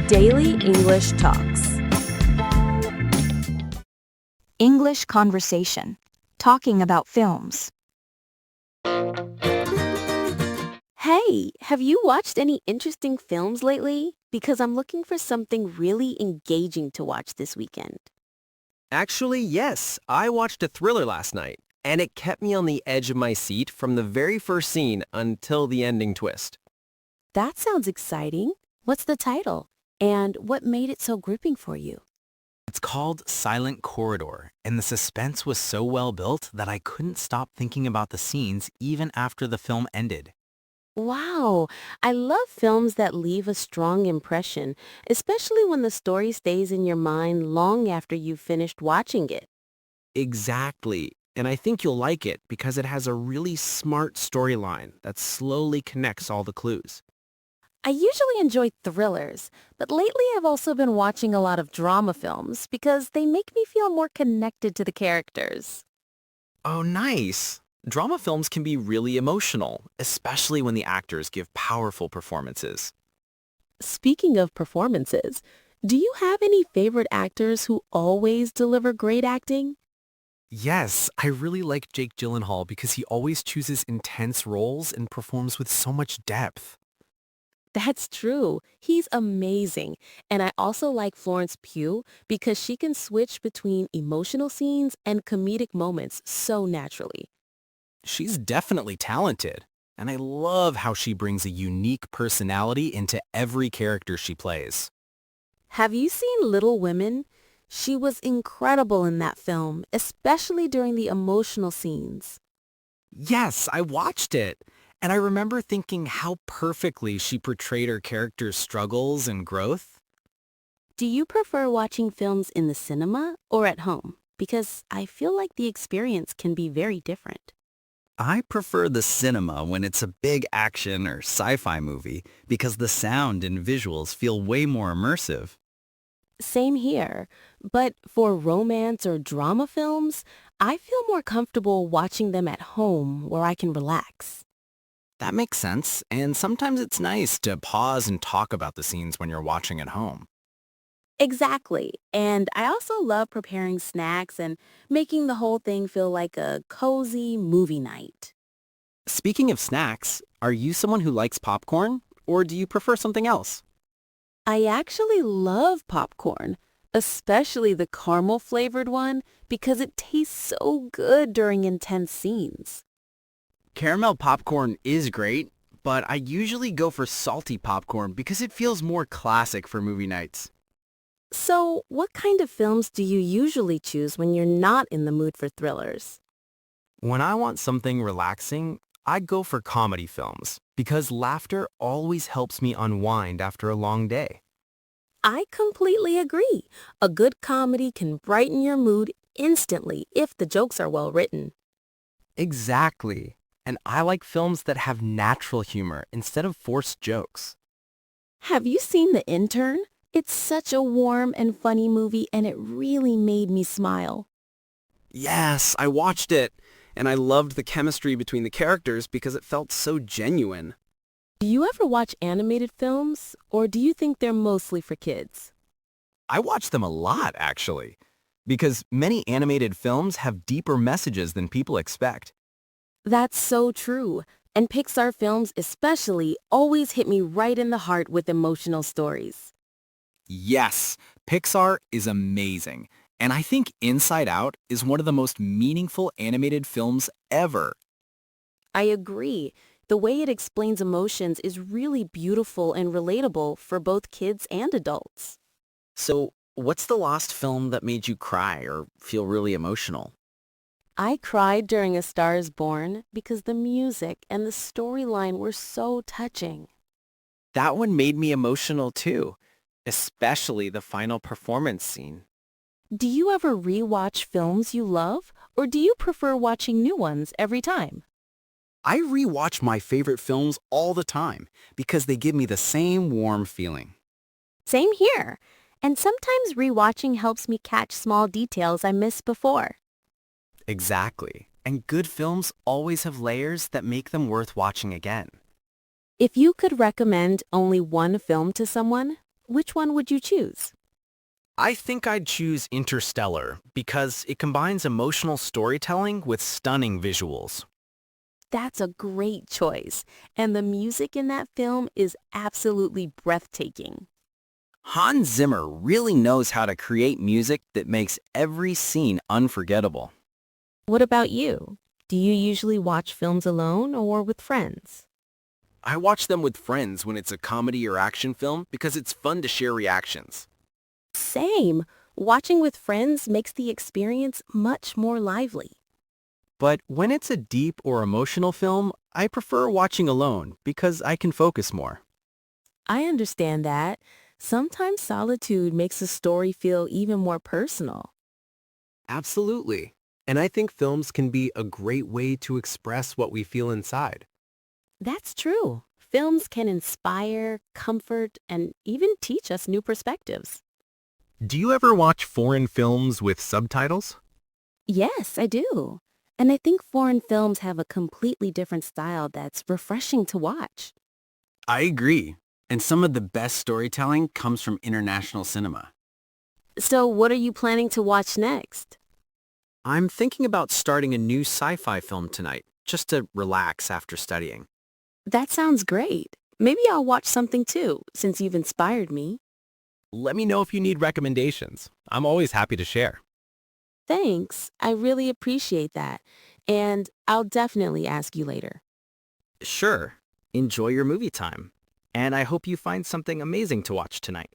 Daily English Talks. English conversation. Talking about films. Hey, have you watched any interesting films lately? Because I'm looking for something really engaging to watch this weekend. Actually, yes. I watched a thriller last night, and it kept me on the edge of my seat from the very first scene until the ending twist. That sounds exciting. What's the title? And what made it so gripping for you? It's called Silent Corridor, and the suspense was so well built that I couldn't stop thinking about the scenes even after the film ended. Wow, I love films that leave a strong impression, especially when the story stays in your mind long after you've finished watching it. Exactly. And I think you'll like it because it has a really smart storyline that slowly connects all the clues. I usually enjoy thrillers, but lately I've also been watching a lot of drama films because they make me feel more connected to the characters. Oh, nice! Drama films can be really emotional, especially when the actors give powerful performances. Speaking of performances, do you have any favorite actors who always deliver great acting? Yes, I really like Jake Gyllenhaal because he always chooses intense roles and performs with so much depth. That's true. He's amazing. And I also like Florence Pugh because she can switch between emotional scenes and comedic moments so naturally. She's definitely talented, and I love how she brings a unique personality into every character she plays. Have you seen Little Women? She was incredible in that film, especially during the emotional scenes. Yes, I watched it, and I remember thinking how perfectly she portrayed her character's struggles and growth. Do you prefer watching films in the cinema or at home? Because I feel like the experience can be very different. I prefer the cinema when it's a big action or sci-fi movie because the sound and visuals feel way more immersive. Same here, but for romance or drama films, I feel more comfortable watching them at home where I can relax. That makes sense, and sometimes it's nice to pause and talk about the scenes when you're watching at home. Exactly, and I also love preparing snacks and making the whole thing feel like a cozy movie night. Speaking of snacks, are you someone who likes popcorn, or do you prefer something else? I actually love popcorn, especially the caramel flavored one because it tastes so good during intense scenes. Caramel popcorn is great, but I usually go for salty popcorn because it feels more classic for movie nights. So, what kind of films do you usually choose when you're not in the mood for thrillers? When I want something relaxing, I go for comedy films because laughter always helps me unwind after a long day. I completely agree. A good comedy can brighten your mood instantly if the jokes are well written. Exactly. And I like films that have natural humor instead of forced jokes. Have you seen The Intern? It's such a warm and funny movie and it really made me smile. Yes, I watched it, and I loved the chemistry between the characters because it felt so genuine. Do you ever watch animated films or do you think they're mostly for kids? I watch them a lot, actually, because many animated films have deeper messages than people expect. That's so true. And Pixar films especially always hit me right in the heart with emotional stories. Yes, Pixar is amazing, and I think Inside Out is one of the most meaningful animated films ever. I agree. The way it explains emotions is really beautiful and relatable for both kids and adults. So, what's the last film that made you cry or feel really emotional? I cried during A Star is Born because the music and the storyline were so touching. That one made me emotional too, especially the final performance scene. Do you ever rewatch films you love, or do you prefer watching new ones every time? I rewatch my favorite films all the time because they give me the same warm feeling. Same here. And sometimes rewatching helps me catch small details I missed before. Exactly, and good films always have layers that make them worth watching again. If you could recommend only one film to someone, Which one would you choose? I think I'd choose Interstellar because it combines emotional storytelling with stunning visuals. That's a great choice. And the music in that film is absolutely breathtaking. Hans Zimmer really knows how to create music that makes every scene unforgettable. What about you? Do you usually watch films alone or with friends? I watch them with friends when it's a comedy or action film because it's fun to share reactions. Same. Watching with friends makes the experience much more lively. But when it's a deep or emotional film, I prefer watching alone because I can focus more. I understand that. Sometimes solitude makes a story feel even more personal. Absolutely. And I think films can be a great way to express what we feel inside. That's true. Films can inspire, comfort, and even teach us new perspectives. Do you ever watch foreign films with subtitles? Yes, I do. And I think foreign films have a completely different style that's refreshing to watch. I agree. And some of the best storytelling comes from international cinema. So what are you planning to watch next? I'm thinking about starting a new sci-fi film tonight, just to relax after studying. That sounds great. Maybe I'll watch something too, since you've inspired me. Let me know if you need recommendations. I'm always happy to share. Thanks. I really appreciate that. And I'll definitely ask you later. Sure. Enjoy your movie time. And I hope you find something amazing to watch tonight.